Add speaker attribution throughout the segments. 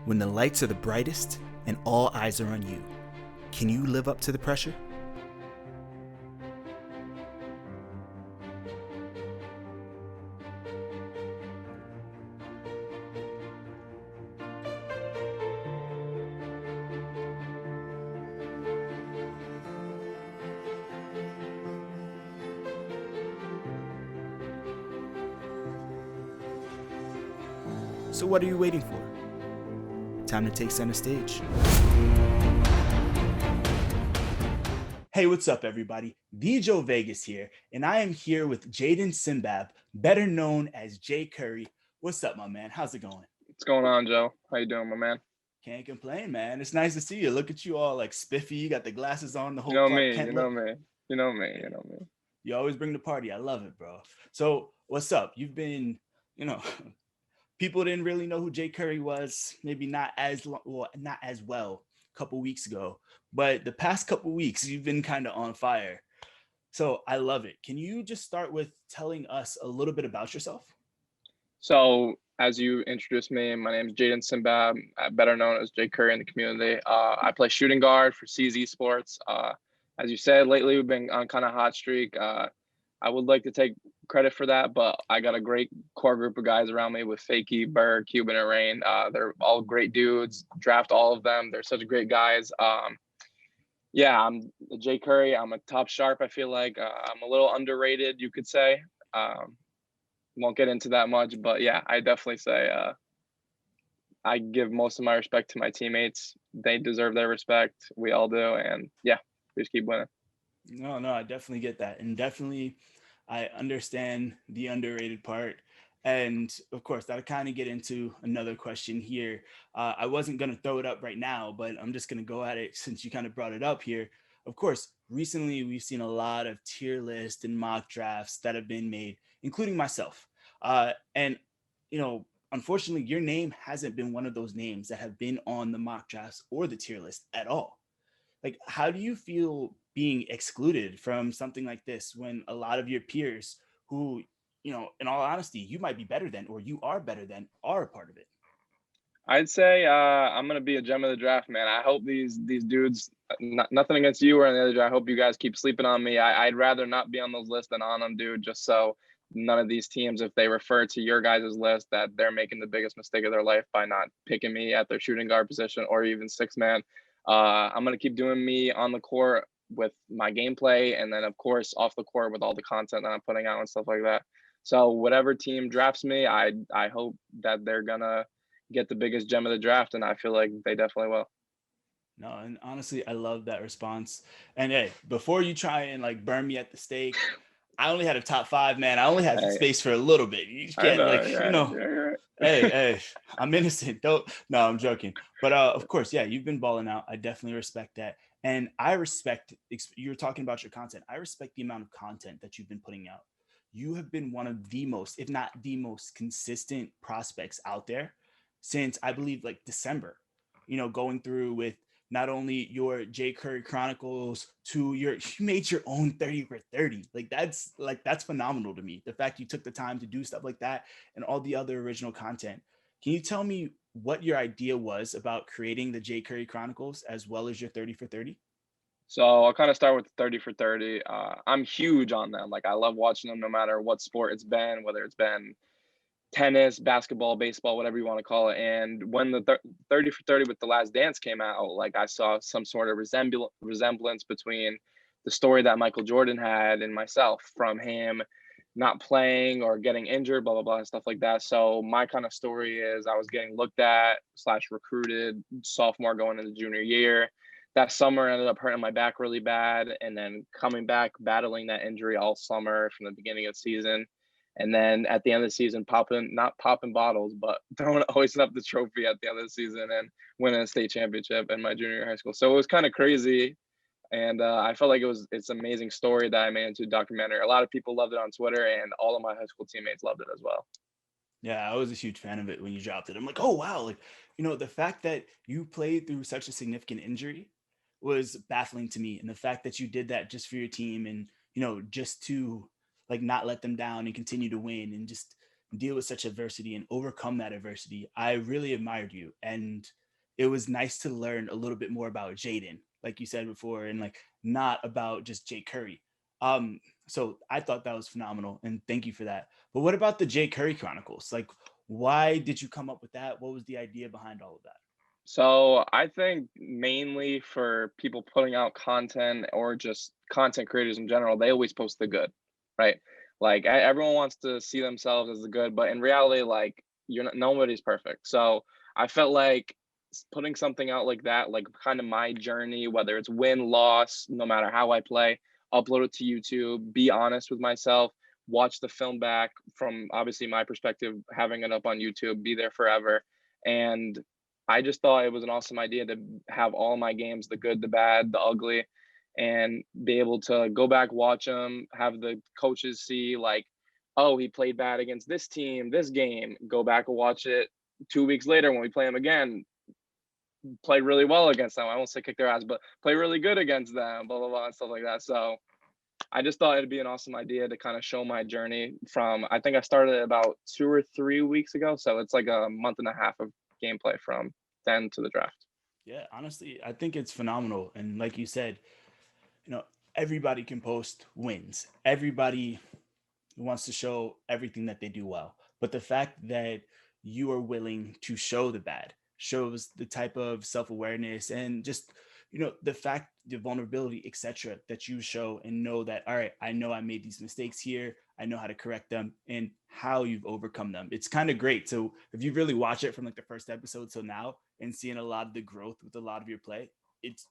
Speaker 1: When the lights are the brightest and all eyes are on you, can you live up to the pressure? So what are you waiting for? Time to take center stage. Hey, what's up, everybody? The Joe Vegas here, and I am here with Jaden Simbab, better known as Jcurry. What's up, my man? How's it going?
Speaker 2: What's going on, Joe? How you doing, my man?
Speaker 1: Can't complain, man. It's nice to see you. Look at you all like spiffy. You got the glasses on, the
Speaker 2: You
Speaker 1: whole
Speaker 2: know
Speaker 1: Clark
Speaker 2: me,
Speaker 1: Kent
Speaker 2: you know
Speaker 1: look.
Speaker 2: me, you know me, you know me.
Speaker 1: You always bring the party. I love it, bro. So what's up? You've been, people didn't really know who Jay Curry was, maybe not as well a couple weeks ago, but the past couple weeks you've been kind of on fire. So I love it. Can you just start with telling us a little bit about yourself?
Speaker 2: So, as you introduced me, my name is Jaden Simbab, better known as Jay Curry in the community. I play shooting guard for CZ Sports. As you said, lately we've been on kind of hot streak. I would like to take credit for that, but I got a great core group of guys around me with Fakey, Berg, Cuban, and Rain. They're all great dudes. Draft all of them. They're such great guys. Yeah, I'm Jay Curry. I'm a top sharp. I feel like I'm a little underrated, you could say. Won't get into that much, but yeah, I definitely say I give most of my respect to my teammates. They deserve their respect. We all do, and yeah, we just keep winning.
Speaker 1: No, I definitely get that. And definitely I understand the underrated part. And of course, that'll kind of get into another question here. I wasn't going to throw it up right now, but I'm just going to go at it since you kind of brought it up here. Of course, recently we've seen a lot of tier lists and mock drafts that have been made, including myself. And, unfortunately, your name hasn't been one of those names that have been on the mock drafts or the tier list at all. Like, how do you feel being excluded from something like this when a lot of your peers who, in all honesty, you might be better than or you are better than are a part of it?
Speaker 2: I'd say I'm gonna be a gem of the draft, man. I hope these dudes. Nothing against you or any other. I hope you guys keep sleeping on me. I'd rather not be on those lists than on them, dude. Just so none of these teams, if they refer to your guys' list, that they're making the biggest mistake of their life by not picking me at their shooting guard position or even six man. I'm gonna keep doing me on the court with my gameplay, and then of course off the court with all the content that I'm putting out and stuff like that. So whatever team drafts me, I hope that they're gonna get the biggest gem of the draft, and I feel like they definitely will.
Speaker 1: No, and honestly, I love that response. And hey, before you try and like burn me at the stake, I only had a top five, man. I only had
Speaker 2: Hey,
Speaker 1: space for a little bit. You
Speaker 2: I
Speaker 1: can't
Speaker 2: know,
Speaker 1: like,
Speaker 2: yeah,
Speaker 1: hey, I'm innocent. Don't no, I'm joking. But of course, yeah, you've been balling out. I definitely respect that. And I respect you're talking about your content. I respect the amount of content that you've been putting out. You have been one of the most, if not the most consistent prospects out there since I believe like December, going through with not only your Jcurry Chronicles to you made your own 30 for 30. That's phenomenal to me. The fact you took the time to do stuff like that and all the other original content. Can you tell me what your idea was about creating the Jcurry Chronicles as well as your 30 for 30?
Speaker 2: So I'll kind of start with the 30 for 30. I'm huge on them. Like I love watching them no matter what sport it's been, whether it's been tennis, basketball, baseball, whatever you want to call it. And when the 30 for 30 with The Last Dance came out, like I saw some sort of resemblance between the story that Michael Jordan had and myself, from him not playing or getting injured, blah, blah, blah, stuff like that. So my kind of story is I was getting looked at slash recruited sophomore going into junior year. That summer ended up hurting my back really bad. And then coming back, battling that injury all summer from the beginning of the season, and then at the end of the season, not popping bottles, but hoisting up the trophy at the end of the season and winning a state championship in my junior year of high school. So it was kind of crazy. And I felt like it's an amazing story that I made into a documentary. A lot of people loved it on Twitter, and all of my high school teammates loved it as well.
Speaker 1: Yeah, I was a huge fan of it when you dropped it. I'm like, oh wow, like the fact that you played through such a significant injury was baffling to me, and the fact that you did that just for your team and just to like not let them down and continue to win and just deal with such adversity and overcome that adversity, I really admired you. And it was nice to learn a little bit more about Jaden, like you said before, and like not about just Jake Curry. So I thought that was phenomenal, and thank you for that. But what about the Jcurry Chronicles? Like, why did you come up with that? What was the idea behind all of that?
Speaker 2: So I think mainly for people putting out content or just content creators in general, they always post the good, right? Like everyone wants to see themselves as the good, but in reality, like you're not, nobody's perfect. So I felt like putting something out like that, like kind of my journey, whether it's win, loss, no matter how I play, upload it to YouTube, be honest with myself, watch the film back from obviously my perspective, having it up on YouTube, be there forever. And I just thought it was an awesome idea to have all my games, the good, the bad, the ugly, and be able to go back, watch them, have the coaches see like, oh, he played bad against this team, this game. Go back and watch it 2 weeks later when we play them again. Play really well against them. I won't say kick their ass, but play really good against them. Blah blah blah and stuff like that. So I just thought it'd be an awesome idea to kind of show my journey from. I think I started about 2 or 3 weeks ago, so it's like a month and a half of gameplay from then to the draft.
Speaker 1: Yeah, honestly, I think it's phenomenal. And like you said, you know, everybody can post wins. Everybody wants to show everything that they do well. But the fact that you are willing to show the bad shows the type of self-awareness and just, the fact, the vulnerability, etc., that you show and know that, all right, I know I made these mistakes here. I know how to correct them and how you've overcome them. It's kind of great. So if you really watch it from like the first episode till now and seeing a lot of the growth with a lot of your play, it's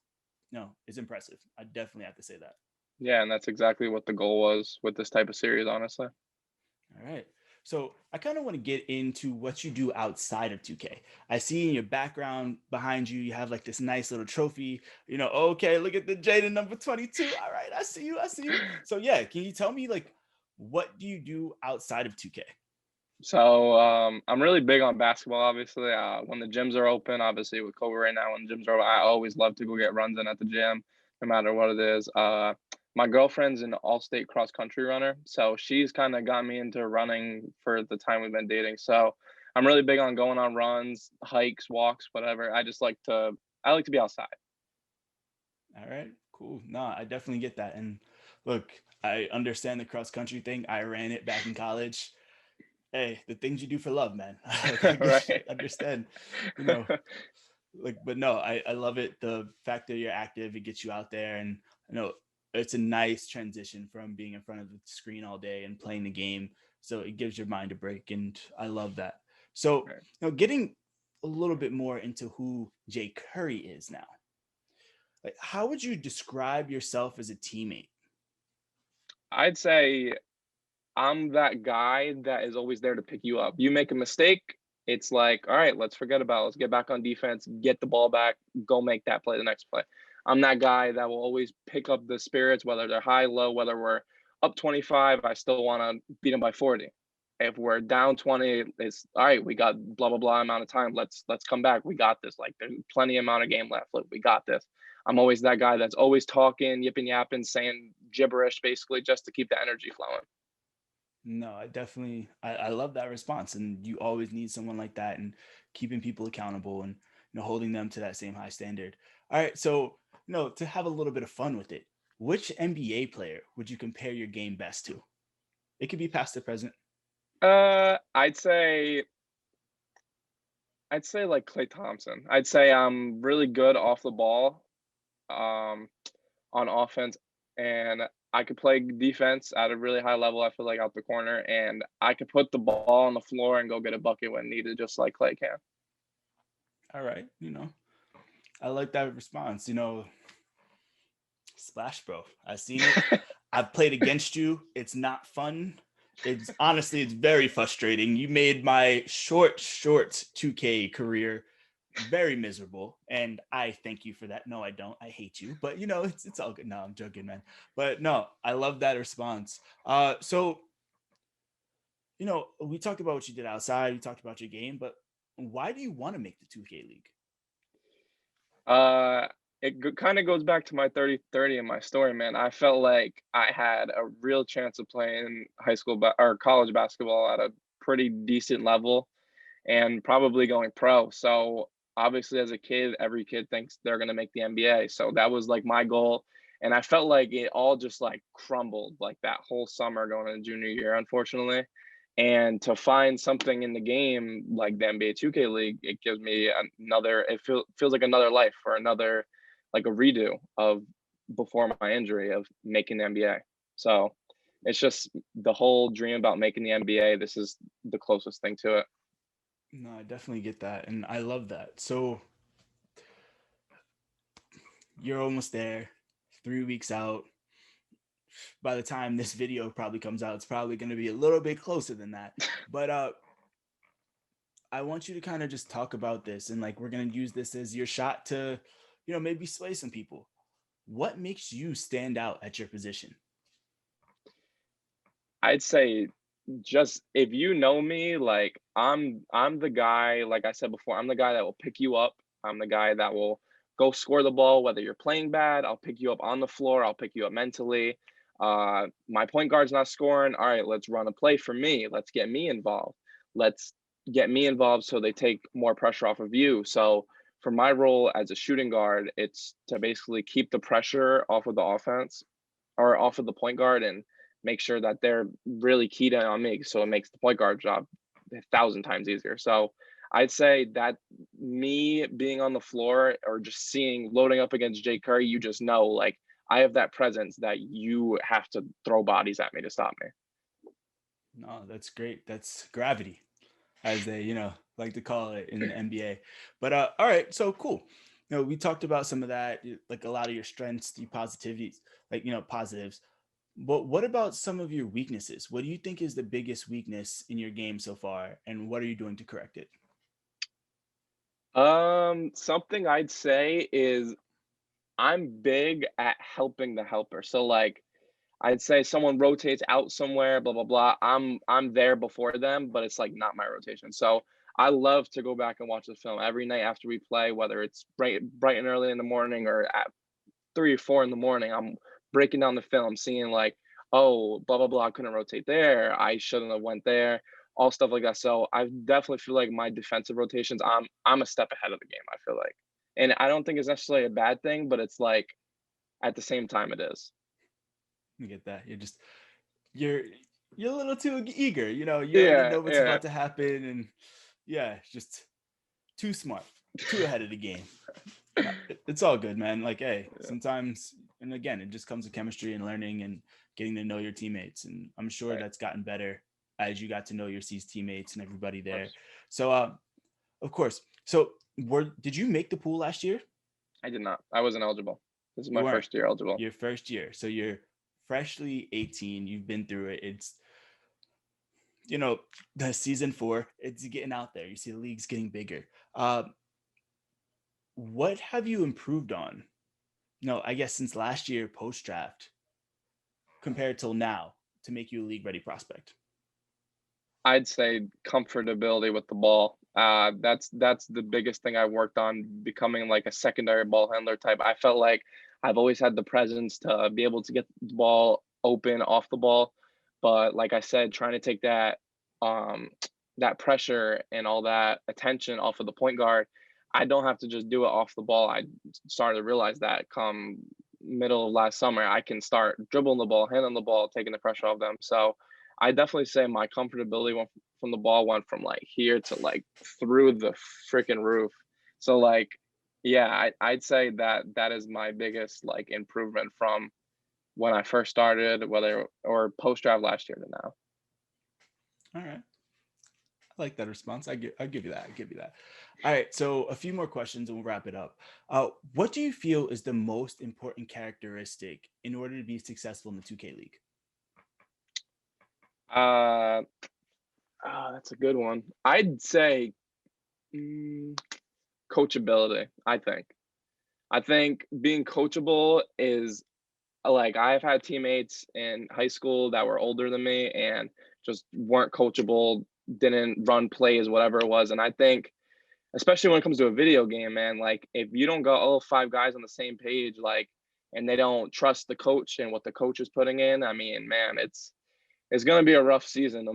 Speaker 1: no, it's impressive. I definitely have to say that.
Speaker 2: Yeah, and that's exactly what the goal was with this type of series, honestly.
Speaker 1: All right. So I kind of want to get into what you do outside of 2K. I see in your background behind you, you have like this nice little trophy. Okay, look at the Jaden number 22. All right, I see you. I see you. So yeah, can you tell me like what do you do outside of 2K?
Speaker 2: So I'm really big on basketball. Obviously, when the gyms are open, obviously with COVID right now, when the gyms are open, I always love to go get runs in at the gym, no matter what it is. My girlfriend's an all-state cross country runner, so she's kind of got me into running for the time we've been dating. So I'm really big on going on runs, hikes, walks, whatever. I like to be outside.
Speaker 1: All right, cool. No, I definitely get that. And look, I understand the cross country thing. I ran it back in college. Hey, the things you do for love, man. Like
Speaker 2: Right.
Speaker 1: understand, you know, but no, I love it. The fact that you're active, it gets you out there, and it's a nice transition from being in front of the screen all day and playing the game. So it gives your mind a break, and I love that. So
Speaker 2: Right.
Speaker 1: getting a little bit more into who Jay Curry is now, like how would you describe yourself as a teammate?
Speaker 2: I'd say I'm that guy that is always there to pick you up. You make a mistake, it's like, all right, let's forget about it. Let's get back on defense, get the ball back, go make that play the next play. I'm that guy that will always pick up the spirits, whether they're high, low, whether we're up 25, I still want to beat them by 40. If we're down 20, it's all right, we got blah blah blah amount of time. Let's come back. We got this. Like there's plenty amount of game left. Look, we got this. I'm always that guy that's always talking, yipping yapping, saying gibberish basically just to keep the energy flowing.
Speaker 1: No, I love that response, and you always need someone like that, and keeping people accountable, and holding them to that same high standard. All right, so to have a little bit of fun with it, which NBA player would you compare your game best to? It could be past or present.
Speaker 2: Uh, I'd say I'd say like Clay Thompson. I'd say I'm really good off the ball, um, on offense, and I could play defense at a really high level. I feel like out the corner, and I could put the ball on the floor and go get a bucket when needed, just like Clay can.
Speaker 1: All right, I like that response. Splash, bro. I've seen it. I've played against you. It's not fun. It's very frustrating. You made my short 2K career very miserable, and I thank you for that. No, I don't. I hate you, but it's all good. No, I'm joking, man. But no, I love that response. So we talked about what you did outside. We talked about your game, but why do you want to make the 2K league?
Speaker 2: Uh, it kind of goes back to my 30-30 in my story, man. I felt like I had a real chance of playing high school or college basketball at a pretty decent level and probably going pro. So obviously as a kid, every kid thinks they're going to make the NBA. So that was like my goal. And I felt like it all just like crumbled like that whole summer going into junior year, unfortunately. And to find something in the game like the NBA 2K League, it gives me another, feels like another life or another, like a redo of before my injury of making the NBA. So it's just the whole dream about making the NBA. This is the closest thing to it.
Speaker 1: No, I definitely get that, and I love that. So you're almost there, 3 weeks out. By the time this video probably comes out, it's probably going to be a little bit closer than that. But I want you to kind of just talk about this, and like we're going to use this as your shot to, maybe sway some people. What makes you stand out at your position?
Speaker 2: I'd say just if you know me, like I'm the guy, like I said before, I'm the guy that will pick you up. I'm the guy that will go score the ball, whether you're playing bad, I'll pick you up on the floor, I'll pick you up mentally. My point guard's not scoring. All right, let's run a play for me. Let's get me involved. Let's get me involved so they take more pressure off of you. So for my role as a shooting guard, it's to basically keep the pressure off of the offense or off of the point guard and make sure that they're really keyed in on me. So it makes the point guard job 1,000 times easier. So I'd say that me being on the floor or just seeing loading up against Jcurry, you just know like I have that presence that you have to throw bodies at me to stop me.
Speaker 1: No, that's great. That's gravity, as they, like to call it in the NBA. But all right, so cool. We talked about some of that, like a lot of your strengths, the positivities, like positives. But what about some of your weaknesses? What do you think is the biggest weakness in your game so far, and what are you doing to correct it?
Speaker 2: Something I'd say is I'm big at helping the helper. So like I'd say someone rotates out somewhere, blah blah blah. I'm there before them, but it's like not my rotation. So I love to go back and watch the film every night after we play, whether it's bright and early in the morning or at 3 or 4 in the morning. I'm breaking down the film, seeing like, oh, blah blah blah. I couldn't rotate there. I shouldn't have went there. All stuff like that. So I definitely feel like my defensive rotations, I'm a step ahead of the game. I feel like, and I don't think it's necessarily a bad thing, but it's like at the same time it is.
Speaker 1: You get that? You're you're a little too eager. You already
Speaker 2: Yeah,
Speaker 1: know what's
Speaker 2: yeah.
Speaker 1: about to happen, and yeah, it's just too smart, too ahead of the game. It's all good, man. Like, hey,
Speaker 2: Yeah,
Speaker 1: sometimes, and again, it just comes to chemistry and learning and getting to know your teammates. And I'm sure
Speaker 2: right.
Speaker 1: that's gotten better as you got to know your C's teammates and everybody
Speaker 2: Of
Speaker 1: there.
Speaker 2: course.
Speaker 1: So, of course. So, did you make the pool last year?
Speaker 2: I did not. I wasn't eligible. This is
Speaker 1: You
Speaker 2: my
Speaker 1: weren't.
Speaker 2: first year eligible.
Speaker 1: Your first year. So you're freshly 18. You've been through it. It's the season 4. It's getting out there. You see the league's getting bigger. What have you improved on? I guess since last year post draft compared till now to make you a league ready prospect.
Speaker 2: I'd say comfortability with the ball. That's the biggest thing I worked on, becoming like a secondary ball handler type. I felt like I've always had the presence to be able to get the ball open off the ball, but like I said, trying to take um that pressure and all that attention off of the point guard. I don't have to just do it off the ball. I started to realize that come middle of last summer, I can start dribbling the ball, handling the ball, taking the pressure off them. So I definitely say my comfortability went from the ball went from like here to like through the freaking roof. So like, yeah, I'd say that that is my biggest like improvement from when I first started, whether or post draft last year to now.
Speaker 1: All right. I like that response. I'll give you that. I'll give you that. All right. So a few more questions and we'll wrap it up. What do you feel is the most important characteristic in order to be successful in the 2K League?
Speaker 2: Uh, that's a good one. I'd say mm, coachability. I think being coachable is like I've had teammates in high school that were older than me and just weren't coachable, didn't run plays, whatever it was. And I think, especially when it comes to a video game, man, like if you don't go, oh, 5 guys on the same page, like, and they don't trust the coach and what the coach is putting in, I mean, man, It's gonna be a rough season, no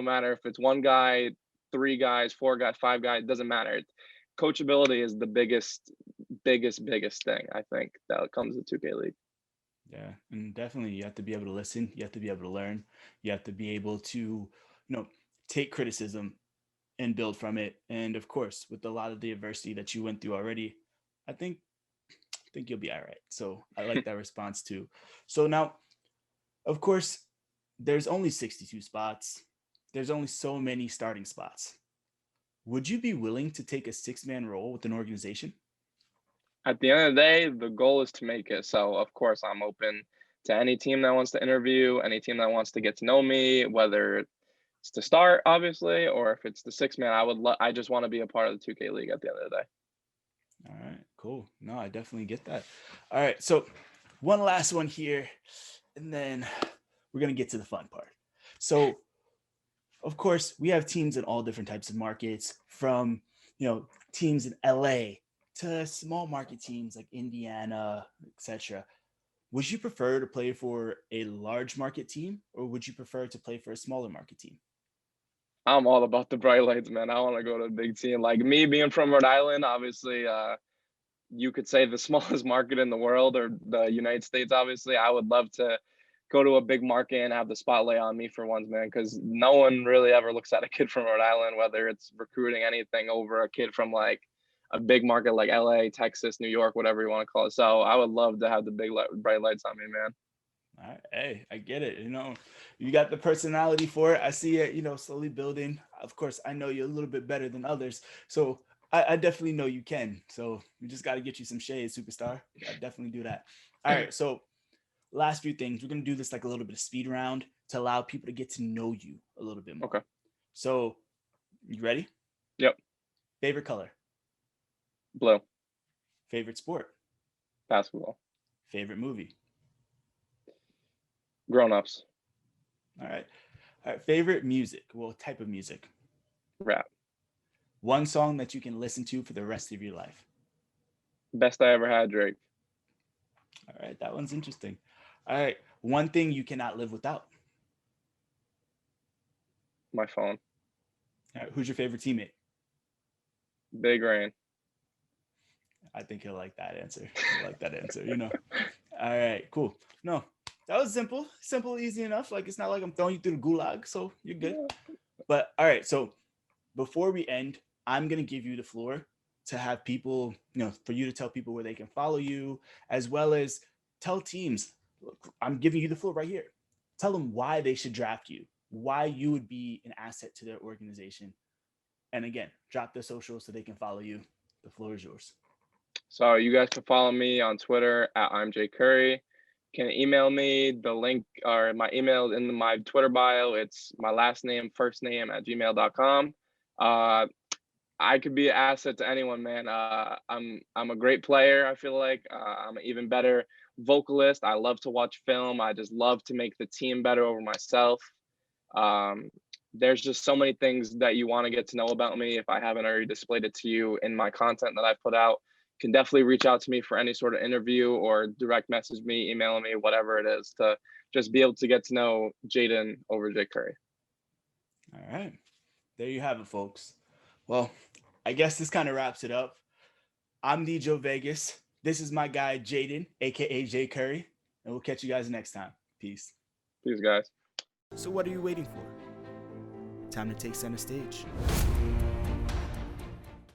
Speaker 2: matter if it's one guy, three guys, four guys, five guys. It doesn't matter. Coachability is the biggest thing I think that comes to 2K League.
Speaker 1: Yeah, and definitely you have to be able to listen, you have to be able to learn, you have to be able to, take criticism and build from it. And of course, with a lot of the adversity that you went through already, I think you'll be all right. So I like that response too. So now, of course, there's only 62 spots. There's only so many starting spots. Would you be willing to take a six-man role with an organization?
Speaker 2: At the end of the day, the goal is to make it. So of course, I'm open to any team that wants to interview, any team that wants to get to know me, whether it's to start, obviously, or if it's the six man. I just want to be a part of the 2K League at the end of the day.
Speaker 1: All right, cool. No, I definitely get that. All right, so one last one here, and then we're gonna get to the fun part. So, of course, we have teams in all different types of markets, from teams in LA to small market teams like Indiana, etc. Would you prefer to play for a large market team, or would you prefer to play for a smaller market team?
Speaker 2: I'm all about the bright lights, man. I want to go to a big team. Like me being from Rhode Island, obviously, you could say the smallest market in the world or the United States, obviously. I would love to go to a big market and have the spotlight on me for once, man, because no one really ever looks at a kid from Rhode Island, whether it's recruiting anything, over a kid from like a big market like LA, Texas, New York, whatever you want to call it. So I would love to have the bright lights on me, man.
Speaker 1: All right, hey, I get it. You got the personality for it. I see it, slowly building. Of course, I know you a little bit better than others. So I definitely know you can. So we just got to get you some shades, superstar. I definitely do that. All right. So last few things. We're going to do this like a little bit of speed round to allow people to get to know you a little bit more.
Speaker 2: Okay.
Speaker 1: So you ready?
Speaker 2: Yep.
Speaker 1: Favorite color?
Speaker 2: Blue.
Speaker 1: Favorite sport?
Speaker 2: Basketball.
Speaker 1: Favorite movie?
Speaker 2: Grown ups.
Speaker 1: All right. All right. Favorite music? Well, type of music.
Speaker 2: Rap.
Speaker 1: One song that you can listen to for the rest of your life.
Speaker 2: Best I ever had, Drake.
Speaker 1: All right. That one's interesting. All right. One thing you cannot live without.
Speaker 2: My phone.
Speaker 1: All right. Who's your favorite teammate?
Speaker 2: Big Rain.
Speaker 1: I think he'll like that answer. I like that answer, All right, cool. No, that was simple, easy enough. Like, it's not like I'm throwing you through the gulag, so you're good. But all right, so before we end, I'm gonna give you the floor to have people, for you to tell people where they can follow you, as well as tell teams. Look, I'm giving you the floor right here. Tell them why they should draft you, why you would be an asset to their organization. And again, drop their socials so they can follow you. The floor is yours.
Speaker 2: So you guys can follow me on Twitter at I'm Jcurry. Can email me. The link or my email in my Twitter bio. It's my last name, first name at gmail.com. I could be an asset to anyone, man. I'm a great player. I feel like I'm an even better vocalist. I love to watch film. I just love to make the team better over myself. There's just so many things that you want to get to know about me. If I haven't already displayed it to you in my content that I've put out, can definitely reach out to me for any sort of interview or direct message me, email me, whatever it is, to just be able to get to know Jaden over Jcurry.
Speaker 1: All right. There you have it, folks. Well, I guess this kind of wraps it up. I'm the Joe Vegas. This is my guy, Jaden, aka Jcurry, and we'll catch you guys next time. Peace.
Speaker 2: Peace, guys.
Speaker 1: So what are you waiting for? Time to take center stage.